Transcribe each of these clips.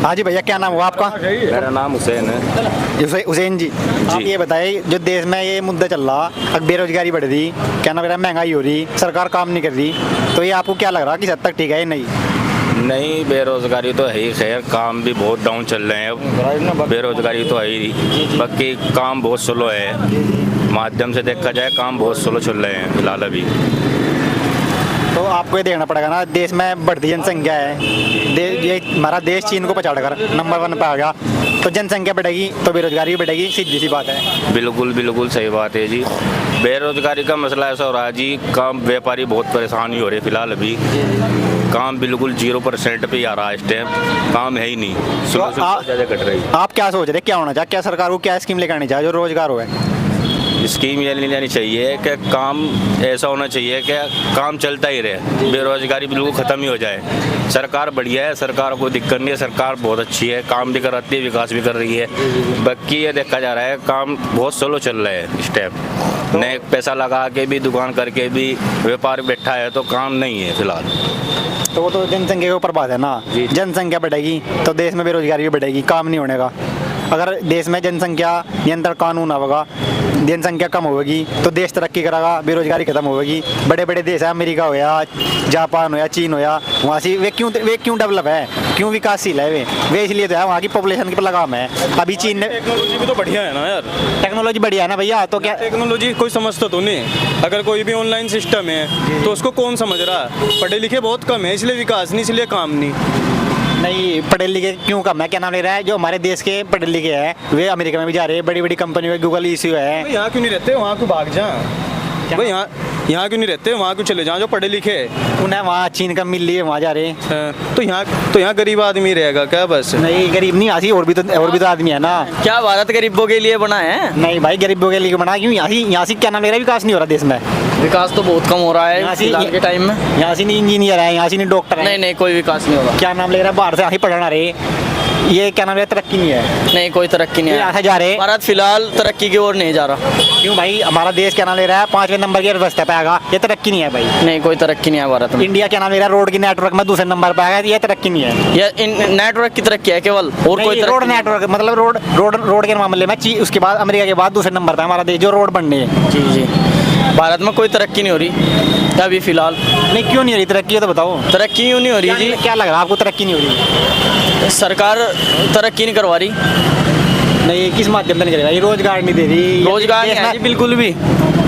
हाँ जी भैया, क्या नाम हुआ आपका? मेरा नाम हुसैन है। हुसैन जी, आप ये बताइए, जो देश में ये मुद्दा चल रहा, अब बेरोजगारी बढ़ रही, क्या नाम है, महंगाई हो रही, सरकार काम नहीं कर रही, तो ये आपको क्या लग रहा कि हद तक ठीक है या नहीं? नहीं, बेरोजगारी तो है ही, खैर काम भी बहुत डाउन चल रहे हैं अब। बेरोजगारी तो है ही, बाकी काम बहुत स्लो है। माध्यम से देखा जाए काम बहुत स्लो चल रहे हैं फिलहाल अभी। तो आपको ये देखना पड़ेगा ना, देश में बढ़ती जनसंख्या है, ये हमारा देश चीन को पछाड़ कर नंबर 1 पे आ गया, तो जनसंख्या बढ़ेगी तो बेरोजगारी भी बढ़ेगी, सीधी सी बात है। बिल्कुल बिल्कुल सही बात है जी। बेरोजगारी का मसला ऐसा हो रहा है जी, काम व्यापारी बहुत परेशानी हो रही है फिलहाल अभी। काम बिल्कुल 0% पे ही आ रहा है इस टाइम, काम है ही नहीं, सुबह से बहुत ज़्यादा घट रही है। आप क्या सोच रहे, क्या होना चाहिए, क्या सरकार को क्या स्कीम लेकर आनी चाहिए जो रोजगार हो? स्कीम ये नहीं लेनी चाहिए कि काम ऐसा होना चाहिए कि काम चलता ही रहे, बेरोजगारी बिल्कुल ख़त्म ही हो जाए। सरकार बढ़िया है, सरकार को दिक्कत नहीं है, सरकार बहुत अच्छी है, काम भी कराती है, विकास भी कर रही है। बाकी ये देखा जा रहा है काम बहुत स्लो चल रहा है इस टाइम। नए पैसा लगा के भी, दुकान करके भी व्यापार बैठा है, तो काम नहीं है फिलहाल। तो वो तो जनसंख्या के ऊपर बात है ना, जनसंख्या बढ़ेगी तो देश में बेरोजगारी भी बढ़ेगी, काम नहीं होने का। अगर देश में जनसंख्या नियंत्रण कानून होगा, जनसंख्या कम होगी तो देश तरक्की करेगा, बेरोजगारी खत्म होगी। बड़े बड़े देश है, अमेरिका हो या जापान हो या चीन हो या वहाँ से वे क्यों डेवलप है, क्यों विकासशील है वे इसलिए तो है, वहाँ की पॉपुलेशन के लगाम है। अभी चीन ने टेक्नोलॉजी भी तो बढ़िया है ना यार, टेक्नोलॉजी बढ़िया है ना भैया, तो क्या टेक्नोलॉजी कोई समझता तो नहीं। अगर कोई भी ऑनलाइन सिस्टम है तो उसको कौन समझ रहा है? पढ़े लिखे बहुत कम है, इसलिए विकास नहीं, इसलिए काम नहीं पढ़े लिखे क्यों कम है, क्या नाम ले रहा है, जो हमारे देश के पढ़े लिखे हैं वे अमेरिका में भी जा रहे हैं, बड़ी बड़ी कंपनी में, गूगल ईसीओ है। यहाँ क्यों नहीं रहते, वहाँ क्यों भाग जा भाई, यहाँ क्यों नहीं रहते, वहाँ क्यों चले जाओ जो पढ़े लिखे हैं? उन्हें वहाँ चीन का मिल रही है, वहाँ जा रहे हैं। तो यहाँ गरीब आदमी रहेगा क्या? बस नहीं, गरीब नहीं, आसी और भी तो आदमी है ना। क्या भारत गरीबों के लिए बना है? नहीं भाई, गरीबों के लिए बना, क्यों यहाँ से क्या नाम ले रहा है, विकास नहीं हो रहा देश में। विकास तो बहुत कम हो रहा है फिलहाल के टाइम में। यहाँ से नहीं इंजीनियर है, यहाँ से नहीं डॉक्टर है। नहीं, कोई विकास नहीं हो रहा। क्या नाम ले रहा है, बाहर से यहाँ पढ़ना रहे, ये क्या नाम है, तरक्की नहीं है। नहीं, कोई तरक्की नहीं यहाँ है, से जा रहे। भारत फिलहाल तरक्की की ओर नहीं जा रहा। क्यों भाई, हमारा देश क्या नाम ले रहा है, 5वें नंबर की अर्थव्यवस्था पे आएगा, ये तरक्की नहीं है भाई। नहीं, कोई तरक्की नहीं है भारत में। इंडिया क्या नाम ले रहा है, रोड की नेटवर्क में 2 नंबर पे आएगा, ये तरक्की नहीं है। ये नेटवर्क की तरक्की है केवल, और कोई रोड नेटवर्क मतलब रोड के मामले में उसके बाद अमेरिका के बाद 2 नंबर पे हमारा देश, जो रोड बनने है। जी, भारत में कोई तरक्की नहीं हो रही अभी फिलहाल। नहीं, क्यों नहीं हो रही तरक्की, तो बताओ तरक्की क्यों नहीं हो रही जी? क्या लग रहा है आपको, तरक्की नहीं हो रही? सरकार तरक्की नहीं करवा रही। नहीं, किस माध्यम से नहीं करेगा, ये रोजगार नहीं दे रही, रोजगार नहीं है जी, बिल्कुल भी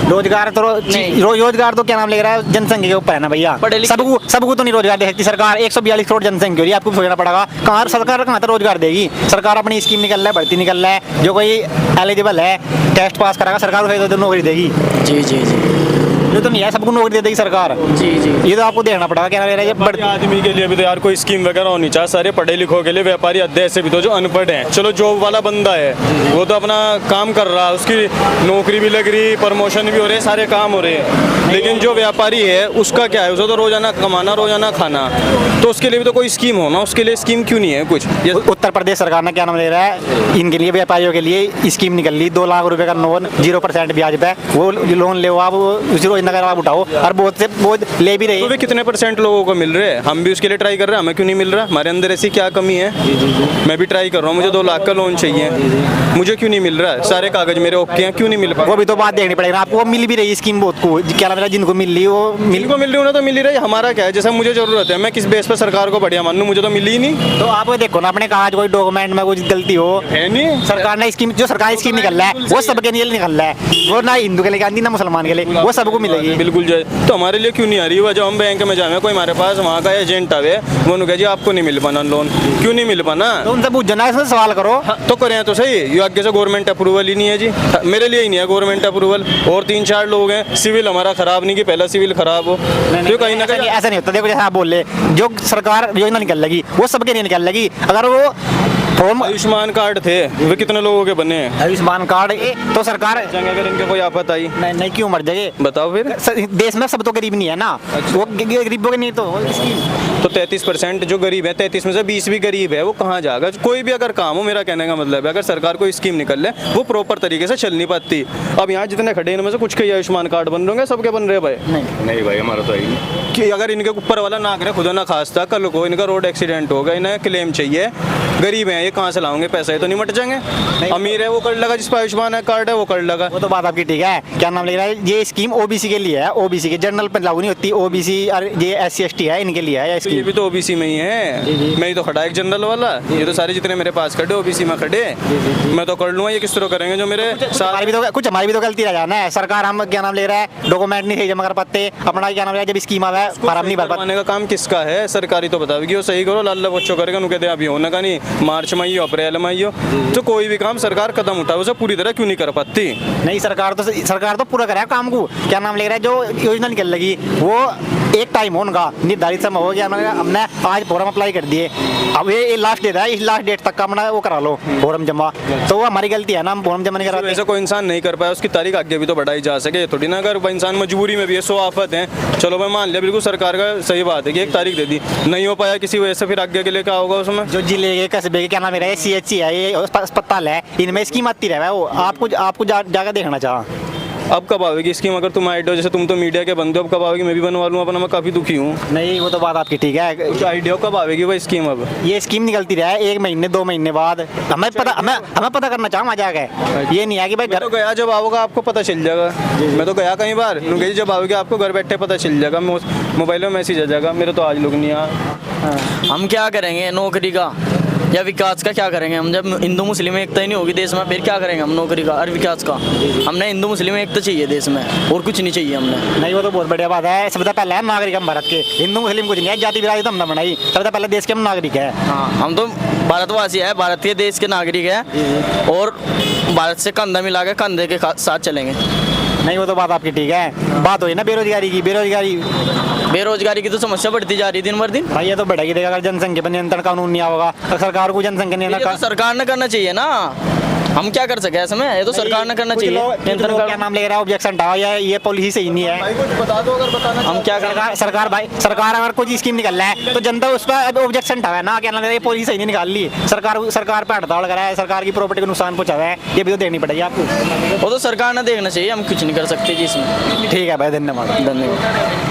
रोजगार तो रोजगार तो क्या नाम ले रहा है, जनसंख्या के ऊपर है ना भैया। सबको तो नहीं रोजगार दे सकती सरकार, 142 करोड़ जनसंख्या हो रही है, आपको सोचना पड़ेगा सरकार कहाँ तक रोजगार देगी। सरकार अपनी स्कीम निकल रहा है, भर्ती निकल रहा है, जो कोई एलिजिबल है, टेस्ट पास करेगा, सरकार उसे तो नौकरी देगी। जी, जो तो नहीं है, सबको नौकरी दे देगी सरकार। जी, ये तो आपको देखना पड़ेगा, क्या नाम ले रहा है, बढ़ती आदमी के लिए भी तो यार कोई स्कीम वगैरह होनी चाहिए। सारे पढ़े लिखों के लिए, व्यापारी अध्यक्ष से भी तो जो अनपढ़ है, चलो जॉब वाला बंदा है वो तो अपना काम कर रहा है, उसकी नौकरी भी लग रही, प्रमोशन भी हो रहे, सारे काम हो रहे हैं। लेकिन जो व्यापारी है उसका क्या है, उसे तो रोजाना कमाना, रोजाना खाना, तो उसके लिए भी तो कोई स्कीम हो ना। उसके लिए स्कीम क्यों नहीं है कुछ? उत्तर प्रदेश सरकार ने क्या नाम ले रहा है, इनके लिए, व्यापारियों के लिए स्कीम निकल ली, 2 लाख रुपए का लोन 0% ब्याज पे, वो लोन ले आप उसी रोज नगर आप उठाओ, और बहुत ले भी रही है। तो कितने % लोगों को मिल रहे हैं? हम भी उसके लिए ट्राई कर रहे हैं, हमें क्यों नहीं मिल रहा? हमारे अंदर ऐसी क्या कमी है? मैं भी ट्राई कर रहा हूँ, मुझे 2 लाख का लोन चाहिए, मुझे क्यों नहीं मिल रहा है? सारे कागज मेरे ओके हैं, क्यों नहीं मिल पा? वो भी तो बात देखनी पड़ेगी आपको, वो मिल भी रही स्कीम बहुत को, क्या नाम, जिनको मिल रही वो मिल रही उन्हें तो मिल ही रही। हमारा क्या है, जैसा मुझे जरूरत है, मैं किस बेस पर सरकार को बढ़िया मानूं, मुझे तो मिली ही नहीं। तो आप देखो ना, अपने कहा कोई डॉक्यूमेंट में कुछ गलती हो है नहीं, सरकार ने स्कीम, जो सरकारी स्कीम निकल रहा है वो सबके लिए निकल रहा है, वो ना हिंदू के लिए आती ना मुसलमान के लिए, वो सबको मिलेगी। बिल्कुल जो तो हमारे लिए क्यों नहीं आ रही है? जब हम बैंक में जाए, कोई हमारे पास वहाँ का एजेंट आवे, वो कहे जी आपको नहीं मिल पाना लोन, क्यों नहीं मिल पाना? तो उनसे पूछ जाना, इसमें सवाल करो। तो करें तो सही, ये आगे से गवर्नमेंट अप्रूवल ही नहीं है जी, मेरे लिए ही नहीं है गवर्नमेंट अप्रूवल। और 3-4 लोग हैं, सिविल हमारा खराब नहीं कि पहला सिविल खराब हो, तो कहीं ना कहीं ऐसा नहीं होता। देखो जैसे आप बोल रहे, जो सरकार योजना निकल लगी वो सबके लिए निकल लगी, अगर वो फॉर्म आयुष्मान कार्ड थे वे कितने लोगों के बने हैं? आयुष्मान कार्ड तो सरकार जाएंगे अगर इनके कोई आफत आई, नहीं क्यों मर जाएंगे? बताओ फिर। देश में सब तो गरीब नहीं है ना, वो गरीबों के नहीं तो तो 33% जो गरीब है, 33 में से 20 भी गरीब है, वो कहाँ जाएगा? कोई भी अगर काम हो, मेरा कहने का मतलब है अगर सरकार कोई स्कीम निकल ले वो प्रॉपर तरीके से चल नहीं पाती। अब यहाँ जितने खड़े हैं इनमें से कुछ के आयुष्मान कार्ड बन रहे होंगे, सबके बन रहे भाई नहीं भाई हमारा तो है ही नहीं। कि अगर इनके ऊपर वाला ना करे खुदा ना खास्ता कल को इनका रोड एक्सीडेंट हो गया, इन्हें क्लेम चाहिए, गरीब हैं ये कहाँ से लाओगे पैसे? ये तो निमट जाएंगे। अमीर है वो कर लगा, जिस पर आयुष्मान कार्ड है वो कर लगा। वो तो बात आपकी ठीक है, क्या नाम ले रहा है, ये स्कीम ओबीसी के लिए है, ओबीसी के जनरल पे लागू नहीं होती, ओबीसी और ये SC ST है इनके लिए है ये तो ये स्कीम। भी तो ओबीसी में ही है, मैं ही तो खड़ा एक जनरल वाला, ये तो सारे जितने मेरे पास खड़े ओबीसी में खड़े, मैं तो कर लूँगा। ये किस तरह करेंगे जो मेरे साथ? कुछ हमारी भी तो गलती रह जाना है, सरकार हम क्या नाम ले रहा है डॉक्यूमेंट नहीं सही जमा कर पाते अपना, क्या नाम ले रहा है जब स्कीम आवे फॉर्म नहीं भर पाते। करवाने का काम किसका है? सरकारी तो बताओगी वो सही करो, लाल बच्चों करेगा नु कहते अभी होने का नहीं, मार्च में ही अप्रैल में ही हो। तो कोई भी काम सरकार कदम उठाए उसे पूरी तरह क्यों नहीं कर पाती? नहीं सरकार तो पूरा करे काम को, क्या नाम ले रहा है जो योजना निकल लगी वो एक टाइम हो उनका निर्धारित समय हो गया, हमने आज फॉर्म अप्लाई कर दिए, अब ये लास्ट डेट है, इस लास्ट डेट तक का अपना वो करा लो फॉर्म जमा, तो वो हमारी गलती है ना, हम फॉर्म जमा नहीं कराते। ऐसा कोई इंसान नहीं कर पाया उसकी तारीख आगे भी तो बढ़ाई जा सके, थोड़ी ना। अगर इंसान मजबूरी में भी है, 100 आफत है, चलो मैं मान लिया बिल्कुल सरकार का सही बात है कि एक तारीख दे दी, नहीं हो पाया किसी वजह से, फिर आगे के लिए क्या होगा उसमें? जो जिले के कस्बे के क्या नाम है CHC है, ये अस्पताल है, इनमें स्कीम आती रहे वो आपको जाकर देखना चाह। अब कब आएगी स्कीम? अगर तुम आइडिया जैसे तुम तो मीडिया के बंदे हो, अब कब आएगी? मैं भी बनवा लूँ अपना, मैं काफ़ी दुखी हूँ। नहीं वो तो बात आपकी ठीक है, कुछ आइडिया कब आएगी भाई स्कीम? अब ये स्कीम निकलती रहे 1 महीने 2 महीने बाद, हमें पता करना चाह मजा आ गया, ये नहीं है कि भाई मैं तो गया, जब आओगा आपको पता चल जाएगा। मैं तो गया कई बार, गई जब आओगे आपको घर बैठे पता चल जाएगा, मोबाइल में मैसेज आ जाएगा। मेरे तो आज लोग नहीं आ। हम क्या करेंगे नौकरी का या विकास का? क्या करेंगे हम जब हिंदू मुस्लिम एकता ही नहीं होगी देश में? फिर क्या करेंगे हम नौकरी का और विकास का? हमने हिंदू मुस्लिम एकता चाहिए देश में, और कुछ नहीं चाहिए हमने। नहीं वो तो बहुत बढ़िया बात है, सबसे पहले है नागरिक हम भारत के, हिंदू मुस्लिम कुछ नहीं है, जाति बिरादरी तो हमने बनाई, सबसे पहले देश के हम नागरिक है। हाँ, हम तो भारतवासी है, भारतीय देश के नागरिक है, और भारत से कंधा मिला के कंधे के साथ चलेंगे। नहीं वो तो बात आपकी ठीक है, बात हुई ना बेरोजगारी की, बेरोजगारी की तो समस्या बढ़ती जा रही है दिन भर दिन। भाई ये तो बढ़ेगी देगा अगर जनसंख्या पर नियंत्रण कानून नहीं होगा, अगर सरकार को जनसंख्या ये तो नियंत्रण सरकार ने करना चाहिए ना, हम क्या कर सके इसमें? ये तो सरकार ने करना चाहिए। नियंत्रण क्या नाम ले रहा है ऑब्जेक्शन उठाओ, ये पॉलिसी सही नहीं है। कुछ बता दो अगर बताना। हम क्या करें? सरकार अगर कोई स्कीम निकल रहा है तो जनता उस पर ऑब्जेक्शन उठावे ना, क्या नाम ले रहा है पॉलिसी सही नहीं निकाल ली, सरकार पे हड़ताल करा है, सरकार की प्रॉपर्टी को नुकसान पहुंचावे है, ये भी तो देखनी पड़ेगी आपको। वो तो सरकार ने देखना चाहिए, हम कुछ नहीं कर सकते जी इसमें। ठीक है भाई, धन्यवाद। धन्यवाद।